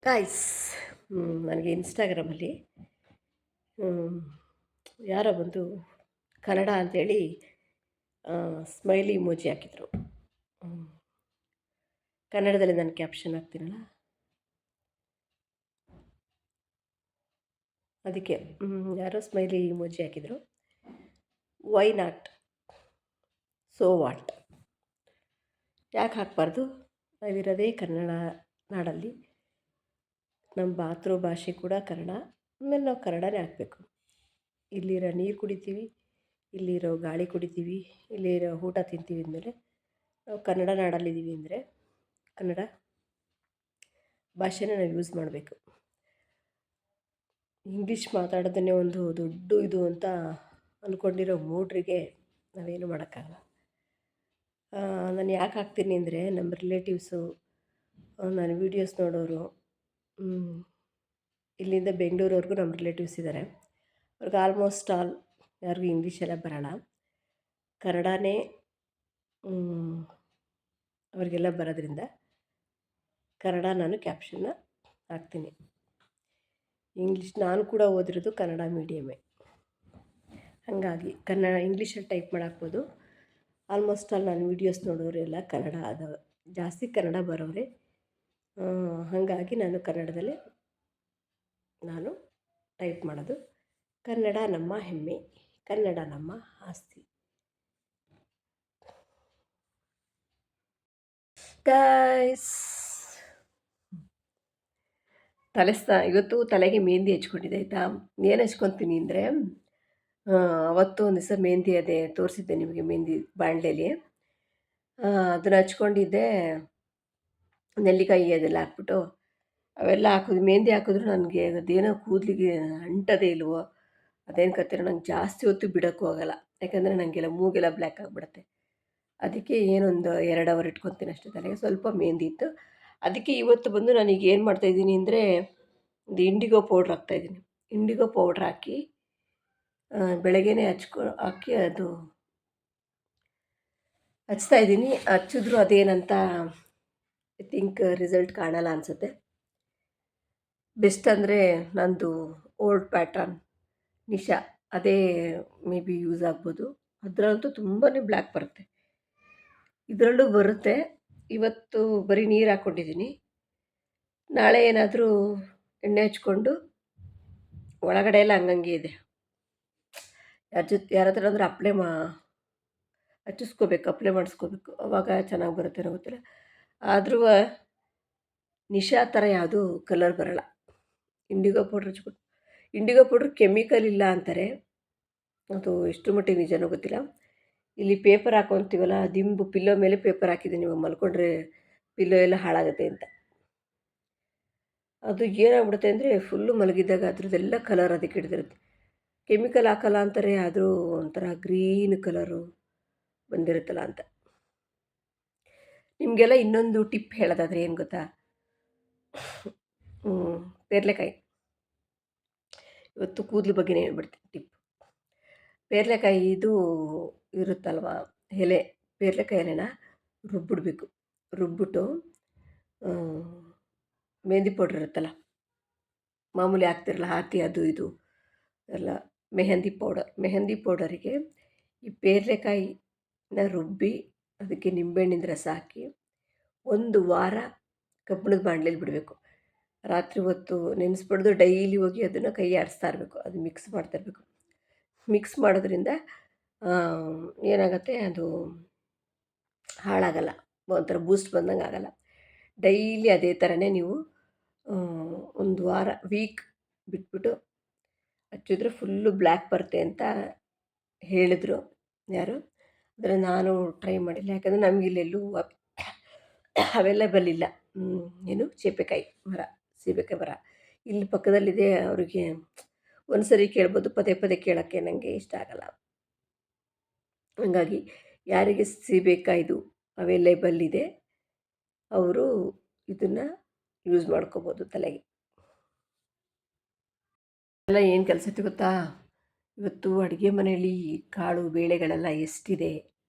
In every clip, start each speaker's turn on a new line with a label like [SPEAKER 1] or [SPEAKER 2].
[SPEAKER 1] Guys, ನನಗೆ ಇನ್ಸ್ಟಾಗ್ರಾಮಲ್ಲಿ ಯಾರೋ ಬಂದು ಕನ್ನಡ ಅಂಥೇಳಿ ಸ್ಮೈಲಿ ಇಮೋಜಿ ಹಾಕಿದರು. ಕನ್ನಡದಲ್ಲಿ ನಾನು ಕ್ಯಾಪ್ಷನ್ ಹಾಕ್ತೀನಲ್ಲ, ಅದಕ್ಕೆ ಯಾರೋ ಸ್ಮೈಲಿ ಇಮೋಜಿ ಹಾಕಿದರು. ವೈ ನಾಟ್, ಸೋ ವಾಟ್, ಯಾಕೆ ಹಾಕಬಾರ್ದು? ನಾವಿರೋದೇ ಕನ್ನಡ ನಾಡಲ್ಲಿ, ನಮ್ಮ ಮಾತೃಭಾಷೆ ಕೂಡ ಕನ್ನಡ. ಆಮೇಲೆ ನಾವು ಕನ್ನಡನೇ ಹಾಕಬೇಕು. ಇಲ್ಲಿರೋ ನೀರು ಕುಡಿತೀವಿ, ಇಲ್ಲಿರೋ ಗಾಳಿ ಕುಡಿತೀವಿ, ಇಲ್ಲಿರೋ ಊಟ ತಿಂತೀವಿ ಅಂದಮೇಲೆ ನಾವು ಕನ್ನಡ ನಾಡಲ್ಲಿದ್ದೀವಿ ಅಂದರೆ ಕನ್ನಡ ಭಾಷೆನ ನಾವು ಯೂಸ್ ಮಾಡಬೇಕು. ಇಂಗ್ಲೀಷ್ ಮಾತಾಡೋದನ್ನೇ ಒಂದು ದೊಡ್ಡ ಇದು ಅಂತ ಅಂದ್ಕೊಂಡಿರೋ ಮೂಡ್ರಿಗೆ ನಾವೇನು ಮಾಡೋಕ್ಕಾಗಲ್ಲ. ನಾನು ಯಾಕೆ ಹಾಕ್ತೀನಿ ಅಂದರೆ, ನಮ್ಮ ರಿಲೇಟಿವ್ಸು, ನನ್ನ ವೀಡಿಯೋಸ್ ನೋಡೋರು, ಇಲ್ಲಿಂದ ಬೆಂಗಳೂರವರೆಗೂ ನಮ್ಮ ರಿಲೇಟಿವ್ಸ್ ಇದ್ದಾರೆ. ಅವ್ರಿಗೆ ಆಲ್ಮೋಸ್ಟ್ ಆಲ್ ಯಾರಿಗೂ ಇಂಗ್ಲೀಷೆಲ್ಲ ಬರೋಲ್ಲ, ಕನ್ನಡನೇ ಅವರಿಗೆಲ್ಲ ಬರೋದ್ರಿಂದ ಕನ್ನಡ ನಾನು ಕ್ಯಾಪ್ಷನ್ನ ಹಾಕ್ತೀನಿ. ಇಂಗ್ಲೀಷ್ ನಾನು ಕೂಡ ಓದಿರೋದು ಕನ್ನಡ ಮೀಡಿಯಮೇ, ಹಾಗಾಗಿ ಇಂಗ್ಲೀಷಲ್ಲಿ ಟೈಪ್ ಮಾಡಾಕ್ಬೋದು. ಆಲ್ಮೋಸ್ಟ್ ಆಲ್ ನಾನು ವೀಡಿಯೋಸ್ ನೋಡೋರು ಎಲ್ಲ ಕನ್ನಡ ಜಾಸ್ತಿ ಕನ್ನಡ ಬರೋರೆ. ಹಾಗಾಗಿ ನಾನು ಕನ್ನಡದಲ್ಲೇ ಟೈಪ್ ಮಾಡೋದು. ಕನ್ನಡ ನಮ್ಮ ಹೆಮ್ಮೆ, ಕನ್ನಡ ನಮ್ಮ ಆಸ್ತಿ. ಗೈಸ್, ಇವತ್ತು ತಲೆಗೆ ಮೆಹಂದಿ ಹಚ್ಕೊಂಡಿದ್ದೆ, ಆಯಿತಾ? ಏನು ಹಚ್ಕೊತೀನಿ ಅಂದರೆ, ಅವತ್ತು ಒಂದು ದಿವಸ ಮೆಹಂದಿ ಅದೇ ತೋರಿಸಿದ್ದೆ ನಿಮಗೆ, ಮೆಹಂದಿ ಬಾಣಲೆಯಲ್ಲಿ ಅದನ್ನು ಹಚ್ಕೊಂಡಿದ್ದೆ. ನೆಲ್ಲಿಕಾಯಿ ಅದೆಲ್ಲ ಹಾಕ್ಬಿಟ್ಟು ಅವೆಲ್ಲ ಹಾಕಿದ್ರು, ಮೆಹಂದಿ ಹಾಕಿದ್ರು ನನಗೆ ಅದೇನೋ ಕೂದಲಿಗೆ ಅಂಟೋದೇ ಇಲ್ವೋ ಅದೇನು ಕತ್ತಿರೋ, ನಂಗೆ ಜಾಸ್ತಿ ಹೊತ್ತು ಬಿಡೋಕ್ಕೂ ಆಗೋಲ್ಲ. ಯಾಕಂದರೆ ನನಗೆಲ್ಲ ಮೂಗೆಲ್ಲ ಬ್ಲ್ಯಾಕ್ ಆಗಿಬಿಡುತ್ತೆ. ಅದಕ್ಕೆ ಏನೊಂದು 2 ಅವರ್ ಇಟ್ಕೊತೀನಿ ಅಷ್ಟೇ. ತಲೆಗೆ ಸ್ವಲ್ಪ ಮೆಹಂದಿ ಇತ್ತು. ಅದಕ್ಕೆ ಇವತ್ತು ಬಂದು ನಾನೀಗ ಏನು ಮಾಡ್ತಾಯಿದ್ದೀನಿ ಅಂದರೆ, ಒಂದು ಇಂಡಿಗೋ ಪೌಡ್ರ್ ಹಾಕ್ತಾಯಿದ್ದೀನಿ. ಇಂಡಿಗೋ ಪೌಡ್ರ್ ಹಾಕಿ ಬೆಳಗ್ಗೆನೇ ಹಾಕಿ ಅದು ಹಚ್ತಾಯಿದ್ದೀನಿ. ಹಚ್ಚಿದ್ರು ಅದೇನಂತ ಐ ಥಿಂಕ್ ರಿಸಲ್ಟ್ ಕಾಣಲ್ಲ ಅನಿಸುತ್ತೆ. ಬೆಸ್ಟ್ ಅಂದರೆ ನಂದು ಓಲ್ಡ್ ಪ್ಯಾಟರ್ನ್ ನಿಶಾ, ಅದೇ ಮೇ ಬಿ ಯೂಸ್ ಆಗ್ಬೋದು. ಅದರಲ್ಲಂತೂ ತುಂಬಾ ಬ್ಲ್ಯಾಕ್ ಬರುತ್ತೆ, ಇದರಲ್ಲೂ ಬರುತ್ತೆ. ಇವತ್ತು ಬರೀ ನೀರು ಹಾಕ್ಕೊಂಡಿದ್ದೀನಿ. ನಾಳೆ ಏನಾದರೂ ಎಣ್ಣೆ ಹಚ್ಕೊಂಡು, ಒಳಗಡೆ ಎಲ್ಲ ಹಂಗಂಗೆ ಇದೆ. ಯಾರ ಹತ್ರ ಅಂದರೆ ಹಚ್ಚಿಸ್ಕೋಬೇಕು, ಅಪ್ಲೈ ಮಾಡಿಸ್ಕೋಬೇಕು, ಅವಾಗ ಚೆನ್ನಾಗಿ ಬರುತ್ತೆ ಅನ್ನೋ ಗೊತ್ತಿಲ್ಲ. ಆದರೂ ನಿಶಾ ಥರ ಯಾವುದೂ ಕಲರ್ ಬರೋಲ್ಲ. ಇಂಡಿಗೋ ಪೌಡ್ರ್ ಹಚ್ಬಿಟ್ಟು, ಇಂಡಿಗೋ ಪೌಡ್ರ್ ಕೆಮಿಕಲ್ ಇಲ್ಲ ಅಂತಾರೆ, ಅದು ಎಷ್ಟು ಮಟ್ಟಿಗೆ ನಿಜನೋ ಗೊತ್ತಿಲ್ಲ. ಇಲ್ಲಿ ಪೇಪರ್ ಹಾಕೊತೀವಲ್ಲ, ದಿಂಬು ಪಿಲ್ಲೋ ಮೇಲೆ ಪೇಪರ್ ಹಾಕಿದ್ದೀನಿ, ನೀವು ಮಲ್ಕೊಂಡ್ರೆ ಪಿಲ್ಲೋ ಎಲ್ಲ ಹಾಳಾಗುತ್ತೆ ಅಂತ. ಅದು ಏನಾಗ್ಬಿಡುತ್ತೆ ಅಂದರೆ, ಫುಲ್ಲು ಮಲಗಿದ್ದಾಗ ಅದ್ರದ್ದೆಲ್ಲ ಕಲರ್ ಅದಕ್ಕೆ ಹಿಡಿದಿರುತ್ತೆ. ಕೆಮಿಕಲ್ ಹಾಕಲ್ಲ ಅಂತಾರೆ, ಆದರೂ ಒಂಥರ ಗ್ರೀನ್ ಕಲರು ಬಂದಿರುತ್ತಲ್ಲ ಅಂತ. ನಿಮಗೆಲ್ಲ ಇನ್ನೊಂದು ಟಿಪ್ ಹೇಳೋದಾದರೆ ಏನು ಗೊತ್ತಾ? ಪೇರ್ಲೆಕಾಯಿ, ಇವತ್ತು ಕೂದಲು ಬಗ್ಗೆನೇ ಹೇಳ್ಬಿಡ್ತೀನಿ ಟಿಪ್. ಪೇರ್ಲೆಕಾಯಿ ಇದು ಇರುತ್ತಲ್ವ ಎಲೆ, ಪೇರ್ಲೆಕಾಯಿ ಎಲೆನ ರುಬ್ಬಿಡ್ಬೇಕು. ರುಬ್ಬಿಟ್ಟು ಮೆಹಂದಿ ಪೌಡ್ರ್ ಇರುತ್ತಲ್ಲ, ಮಾಮೂಲಿ ಹಾಕ್ತಿರಲ್ಲ, ಹಾಕಿ ಅದು ಇದು ಎಲ್ಲ ಮೆಹಂದಿ ಪೌಡರಿಗೆ ಈ ಪೇರ್ಲೆಕಾಯಿನ ರುಬ್ಬಿ ಅದಕ್ಕೆ ನಿಂಬೆಹಣ್ಣಿನ ರಸ ಹಾಕಿ 1 ವಾರ ಕಬ್ಬಿಣದ ಬಾಣಲೆಯಲ್ಲಿ ಬಿಡಬೇಕು. ರಾತ್ರಿ ಹೊತ್ತು ನೆನೆಸ್ಬಿಡ್ದು ಡೈಲಿ ಹೋಗಿ ಅದನ್ನು ಕೈ ಆಡಿಸ್ತಾ ಇರಬೇಕು, ಅದು ಮಿಕ್ಸ್ ಮಾಡ್ತಾ ಇರಬೇಕು. ಮಿಕ್ಸ್ ಮಾಡೋದ್ರಿಂದ ಏನಾಗುತ್ತೆ, ಅದು ಹಾಳಾಗಲ್ಲ, ಒಂಥರ ಬೂಸ್ಟ್ ಬಂದಂಗೆ ಆಗೋಲ್ಲ. ಡೈಲಿ ಅದೇ ಥರನೇ ನೀವು 1 ವಾರ ವೀಕ್ ಬಿಟ್ಬಿಟ್ಟು ಹಚ್ಚಿದ್ರೆ ಫುಲ್ಲು ಬ್ಲ್ಯಾಕ್ ಬರುತ್ತೆ ಅಂತ ಹೇಳಿದ್ರು ಯಾರು. ಆದರೆ ನಾನು ಟ್ರೈ ಮಾಡಿಲ್ಲ, ಯಾಕಂದರೆ ನಮಗಿಲ್ಲೆಲ್ಲೂ ಅವೈಲೇಬಲ್ ಇಲ್ಲ. ಏನು ಸೀಬೆಕಾಯಿ ಮರ ಇಲ್ಲಿ ಪಕ್ಕದಲ್ಲಿದೆ. ಅವರಿಗೆ ಒಂದು ಸರಿ ಕೇಳ್ಬೋದು, ಪದೇ ಪದೇ ಕೇಳೋಕ್ಕೆ ನನಗೆ ಇಷ್ಟ ಆಗಲ್ಲ. ಹಾಗಾಗಿ ಯಾರಿಗೆ ಸೀಬೆಕಾಯಿದು ಅವೈಲೇಬಲ್ ಇದೆ ಅವರು ಇದನ್ನು ಯೂಸ್ ಮಾಡ್ಕೋಬೋದು ತಲೆಗೆ. ಎಲ್ಲ ಏನು ಕೆಲಸ ಇತ್ತು ಗೊತ್ತಾ? ಇವತ್ತು ಅಡುಗೆ ಮನೆಯಲ್ಲಿ ಕಾಳು ಬೇಳೆಗಳೆಲ್ಲ ಎಷ್ಟಿದೆ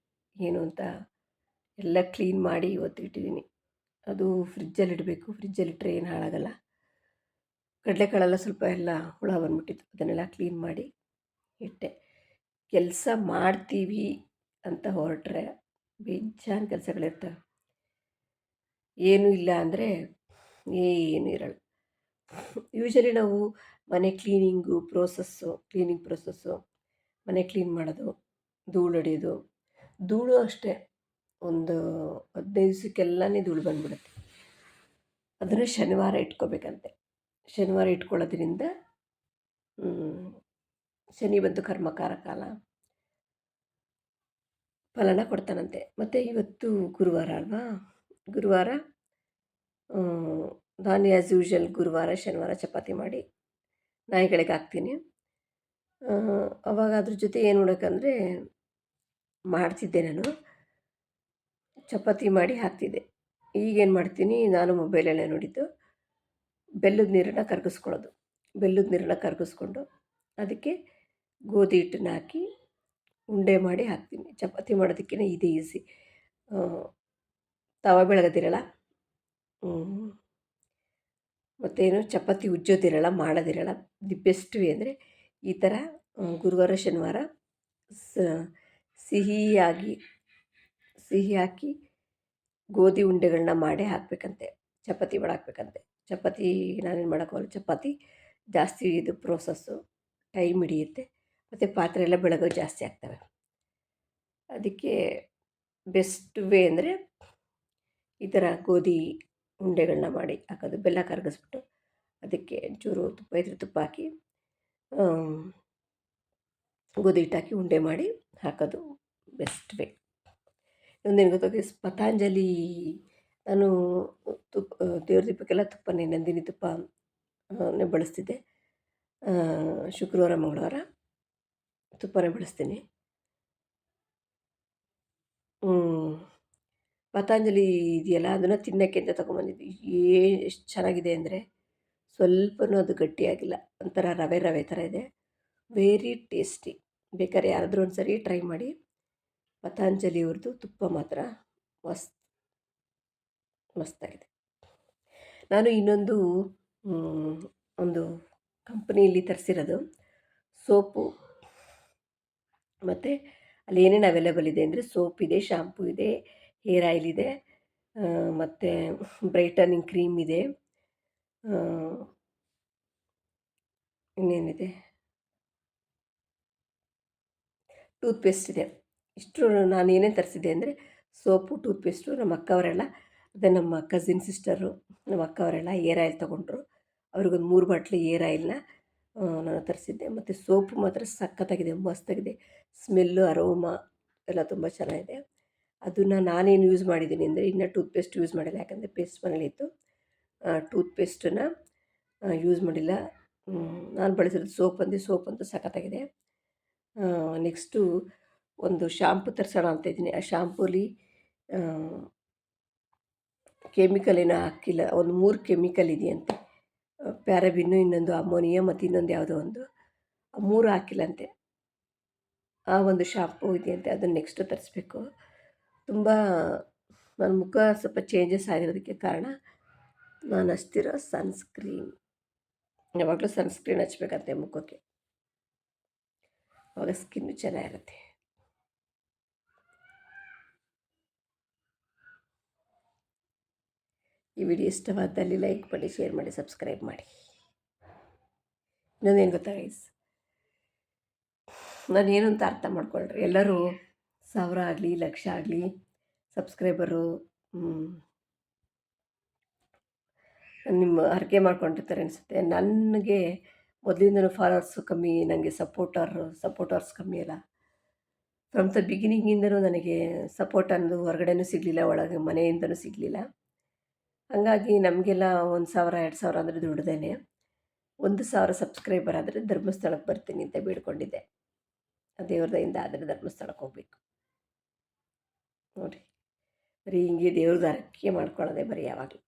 [SPEAKER 1] ಏನು ಅಂತ ಎಲ್ಲ ಕ್ಲೀನ್ ಮಾಡಿ ಇವತ್ತು ಇಟ್ಟಿದ್ದೀನಿ. ಅದು ಫ್ರಿಜ್ಜಲ್ಲಿ ಇಡಬೇಕು, ಫ್ರಿಜ್ಜಲ್ಲಿಟ್ಟರೆ ಏನು ಹಾಳಾಗಲ್ಲ. ಕಡಲೆಕಾಳೆಲ್ಲ ಸ್ವಲ್ಪ ಎಲ್ಲ ಹುಳ ಬಂದ್ಬಿಟ್ಟಿತ್ತು. ಅದನ್ನೆಲ್ಲ ಕ್ಲೀನ್ ಮಾಡಿ ಇಟ್ಟೆ. ಕೆಲಸ ಮಾಡ್ತೀವಿ ಅಂತ ಹೊರಟ್ರೆ ಬೇಜಾನ್ ಕೆಲಸಗಳಿರ್ತವೆ. ಏನೂ ಇಲ್ಲ ಅಂದರೆ ಏನೂ ಇರಲ್ಲ. ಯೂಶಲಿ ನಾವು ಮನೆ ಕ್ಲೀನಿಂಗ್ ಪ್ರೋಸೆಸ್ಸು, ಮನೆ ಕ್ಲೀನ್ ಮಾಡೋದು, ಧೂಳು ಹೊಡೆಯೋದು. ಧೂಳು ಅಷ್ಟೇ, ಒಂದು 15 ದಿವಸಕ್ಕೆಲ್ಲನೇ ಧೂಳು ಬಂದ್ಬಿಡುತ್ತೆ. ಅದನ್ನು ಶನಿವಾರ ಇಟ್ಕೋಬೇಕಂತೆ. ಶನಿವಾರ ಇಟ್ಕೊಳ್ಳೋದ್ರಿಂದ ಶನಿ ಬಂದು ಕರ್ಮಕಾರ ಕಾಲ, ಫಲನ ಕೊಡ್ತಾನಂತೆ. ಮತ್ತು ಇವತ್ತು ಗುರುವಾರ ಅಲ್ವಾ, ಗುರುವಾರ ನಾನು ಆ್ಯಸ್ ಯೂಶುವಲ್ ಗುರುವಾರ ಶನಿವಾರ ಚಪಾತಿ ಮಾಡಿ ನಾಯಿಗಳಿಗೆ ಹಾಕ್ತೀನಿ. ಅವಾಗ ಅದ್ರ ಜೊತೆ ಏನು ಮಾಡಬೇಕಂದ್ರೆ ಮಾಡ್ತಿದ್ದೆ ನಾನು, ಚಪಾತಿ ಮಾಡಿ ಹಾಕ್ತಿದ್ದೆ. ಈಗೇನು ಮಾಡ್ತೀನಿ, ನಾನು ಮೊಬೈಲಲ್ಲೇ ನೋಡಿದ್ದು, ಬೆಲ್ಲದ ನೀರನ್ನು ಕರಗಿಸ್ಕೊಳ್ಳೋದು. ಬೆಲ್ಲದ ನೀರನ್ನು ಕರಗಿಸ್ಕೊಂಡು ಅದಕ್ಕೆ ಗೋಧಿ ಹಿಟ್ಟನ್ನ ಹಾಕಿ ಉಂಡೆ ಮಾಡಿ ಹಾಕ್ತೀನಿ. ಚಪಾತಿ ಮಾಡೋದಕ್ಕೇ ಇದು ಈಸಿ. ತವ ಬೆಳಗೋದಿರಲ್ಲ, ಮತ್ತೇನು ಚಪಾತಿ ಉಜ್ಜೋದಿರಲ್ಲ, ಮಾಡೋದಿರಲ್ಲ. ದಿ ಬೆಸ್ಟ್ ವೇ ಅಂದರೆ ಈ ಥರ ಗುರುವಾರ ಶನಿವಾರ ಸಿಹಿ ಹಾಕಿ ಗೋಧಿ ಉಂಡೆಗಳನ್ನ ಮಾಡೇ ಹಾಕಬೇಕಂತೆ, ಚಪಾತಿ ಮಾಡಾಕಬೇಕಂತೆ. ಚಪಾತಿ ನಾನೇನು ಮಾಡೋಕ್ಕೋಗಲ್ಲ, ಚಪಾತಿ ಜಾಸ್ತಿ ಇದು ಪ್ರೋಸೆಸ್ಸು, ಟೈಮ್ ಹಿಡಿಯುತ್ತೆ, ಮತ್ತು ಪಾತ್ರೆ ಎಲ್ಲ ಬೆಳಗೋದು ಜಾಸ್ತಿ ಆಗ್ತವೆ. ಅದಕ್ಕೆ ಬೆಸ್ಟ್ ವೇ ಅಂದರೆ ಈ ಥರ ಗೋಧಿ ಉಂಡೆಗಳನ್ನ ಮಾಡಿ ಹಾಕೋದು. ಬೆಲ್ಲ ಕರಗಿಸ್ಬಿಟ್ಟು ಅದಕ್ಕೆ ಒಂಚೂರು ತುಪ್ಪ ಇದ್ರೆ ತುಪ್ಪ ಹಾಕಿ ಗೋಧಿ ಹಿಟ್ಟು ಹಾಕಿ ಉಂಡೆ ಮಾಡಿ ಹಾಕೋದು ಬೆಸ್ಟ್ ವೇ. ಇನ್ನೊಂದೇನು ಗೊತ್ತಾಗಿ, ಪತಾಂಜಲಿ ನಾನು ದೇವ್ರ ದೀಪಕ್ಕೆಲ್ಲ ತುಪ್ಪನೇ, ನಂದಿನಿ ತುಪ್ಪನೇ ಬಳಸ್ತಿದ್ದೆ. ಶುಕ್ರವಾರ ಮಂಗಳವಾರ ತುಪ್ಪನೇ ಬಳಸ್ತೀನಿ. ಪತಾಂಜಲಿ ಇದೆಯಲ್ಲ, ಅದನ್ನು ತಿನ್ನೋಕ್ಕೆ ಅಂತ ತೊಗೊಂಬಂದಿದ್ವಿ. ಎಷ್ಟು ಚೆನ್ನಾಗಿದೆ ಅಂದರೆ ಸ್ವಲ್ಪನೂ ಅದು ಗಟ್ಟಿಯಾಗಿಲ್ಲ, ಒಂಥರ ರವೆ ಥರ ಇದೆ, ವೆರಿ ಟೇಸ್ಟಿ. ಬೇಕಾದ್ರೆ ಯಾರಾದರೂ ಒಂದು ಸರಿ ಟ್ರೈ ಮಾಡಿ. ಪತಾಂಜಲಿಯವ್ರದ್ದು ತುಪ್ಪ ಮಾತ್ರ ಮಸ್ತಾಗಿದೆ. ನಾನು ಇನ್ನೊಂದು ಒಂದು ಕಂಪ್ನಿಯಲ್ಲಿ ತರಿಸಿರೋದು ಸೋಪು, ಮತ್ತು ಅಲ್ಲಿ ಏನೇನು ಅವೈಲೇಬಲ್ ಇದೆ ಅಂದರೆ ಸೋಪ್ ಇದೆ, ಶಾಂಪೂ ಇದೆ, ಹೇರ್ ಆಯಿಲ್ ಇದೆ, ಮತ್ತು ಬ್ರೈಟನಿಂಗ್ ಕ್ರೀಮ್ ಇದೆ, ಇನ್ನೇನಿದೆ, ಟೂತ್ಪೇಸ್ಟ್ ಇದೆ. ಇಷ್ಟು ನಾನು ಏನೇನು ತರಿಸಿದ್ದೆ ಅಂದರೆ ಸೋಪು, ಟೂತ್ಪೇಸ್ಟು. ನಮ್ಮ ಅಕ್ಕವರೆಲ್ಲ, ಅದೇ ನಮ್ಮ ಕಸಿನ್ ಸಿಸ್ಟರು, ನಮ್ಮ ಅಕ್ಕವರೆಲ್ಲ ಏರ್ ಆಯಿಲ್ ತೊಗೊಂಡ್ರು. ಅವ್ರಿಗೊಂದು 3 ಬಾಟ್ಲಿ ಏರ್ ಆಯಿಲ್ನ ನಾನು ತರಿಸಿದ್ದೆ. ಮತ್ತು ಸೋಪು ಮಾತ್ರ ಸಖತ್ತಾಗಿದೆ, ಮಸ್ತಾಗಿದೆ. ಸ್ಮೆಲ್ಲು, ಅರೋಮಾ ಎಲ್ಲ ತುಂಬ ಚೆನ್ನಾಗಿದೆ. ಅದನ್ನು ನಾನೇನು ಯೂಸ್ ಮಾಡಿದ್ದೀನಿ ಅಂದರೆ, ಇನ್ನೂ ಟೂತ್ಪೇಸ್ಟ್ ಯೂಸ್ ಮಾಡಿಲ್ಲ, ಯಾಕಂದರೆ ಪೇಸ್ಟ್ ಮನೇಲಿತ್ತು. ಟೂತ್ಪೇಸ್ಟನ್ನು ಯೂಸ್ ಮಾಡಿಲ್ಲ. ನಾನು ಬಳಸಿರೋದು ಸೋಪ್ ಅಂತೂ ಸಖತ್ತಾಗಿದೆ. ನೆಕ್ಸ್ಟು ಒಂದು ಶಾಂಪು ತರಿಸೋಣ ಅಂತ ಇದ್ದೀನಿ. ಆ ಶಾಂಪೂಲಿ ಕೆಮಿಕಲ್ ಏನೋ ಹಾಕಿಲ್ಲ, ಒಂದು 3 ಕೆಮಿಕಲ್ ಇದೆಯಂತೆ. ಪ್ಯಾರಾಬಿನ್ನು, ಇನ್ನೊಂದು ಅಮೋನಿಯಾ, ಮತ್ತು ಇನ್ನೊಂದು ಯಾವುದೋ ಒಂದು, 3 ಹಾಕಿಲ್ಲಂತೆ. ಆ ಒಂದು ಶಾಂಪೂ ಇದೆಯಂತೆ, ಅದನ್ನು ನೆಕ್ಸ್ಟು ತರಿಸ್ಬೇಕು. ತುಂಬ ನನ್ನ ಮುಖ ಸ್ವಲ್ಪ ಚೇಂಜಸ್ ಆಗಿರೋದಕ್ಕೆ ಕಾರಣ ನಾನು ಹಚ್ತಿರೋ ಸನ್ಸ್ಕ್ರೀನ್. ಯಾವಾಗಲೂ ಸನ್ಸ್ಕ್ರೀನ್ ಹಚ್ಬೇಕಂತೆ ಮುಖಕ್ಕೆ, ಆವಾಗ ಸ್ಕಿನ್ನು ಚೆನ್ನಾಗಿರುತ್ತೆ. ಈ ವಿಡಿಯೋ ಇಷ್ಟವಾದಲ್ಲಿ ಲೈಕ್ ಮಾಡಿ, ಶೇರ್ ಮಾಡಿ, ಸಬ್ಸ್ಕ್ರೈಬ್ ಮಾಡಿ. ಇನ್ನೊಂದೇನು ಗೊತ್ತಾ ಗೈಸ್, ನಾನೇನು ಅಂತ ಅರ್ಥ ಮಾಡ್ಕೊಳ್ರಿ. ಎಲ್ಲರೂ 1000 ಆಗಲಿ, ಲಕ್ಷ ಆಗಲಿ ಸಬ್ಸ್ಕ್ರೈಬರು ನಿಮ್ಮ ಹರಕೆ ಮಾಡ್ಕೊಂಡಿರ್ತಾರೆ ಅನಿಸುತ್ತೆ. ನನಗೆ ಮೊದಲಿಂದನೂ ಫಾಲೋವರ್ಸು ಕಮ್ಮಿ, ನನಗೆ ಸಪೋರ್ಟರ್ಸ್ ಕಮ್ಮಿ ಅಲ್ಲ. ಫ್ರಮ್ ದ ಬಿಗಿನಿಂಗಿಂದನೂ ನನಗೆ ಸಪೋರ್ಟ್ ಅನ್ನೋದು ಹೊರಗಡೆನೂ ಸಿಗಲಿಲ್ಲ, ಒಳಗೆ ಮನೆಯಿಂದನೂ ಸಿಗಲಿಲ್ಲ. ಹಾಗಾಗಿ ನಮಗೆಲ್ಲ 1000, 2000 ಅಂದರೆ ದುಡ್ದೇನೆ. 1000 ಸಬ್ಸ್ಕ್ರೈಬರ್ ಆದರೆ ಧರ್ಮಸ್ಥಳಕ್ಕೆ ಬರ್ತೀನಿ ಅಂತ ಬೇಡ್ಕೊಂಡಿದ್ದೆ. ದೇವ್ರ ದಯಿಂದ ಆದರೆ ಧರ್ಮಸ್ಥಳಕ್ಕೆ ಹೋಗಬೇಕು ನೋಡಿ. ಬರೀ ಹಿಂಗೆ ದೇವ್ರದ್ದು ಹರಕೆ ಮಾಡ್ಕೊಳ್ಳೋದೆ ಬರೀ ಯಾವಾಗಲೂ.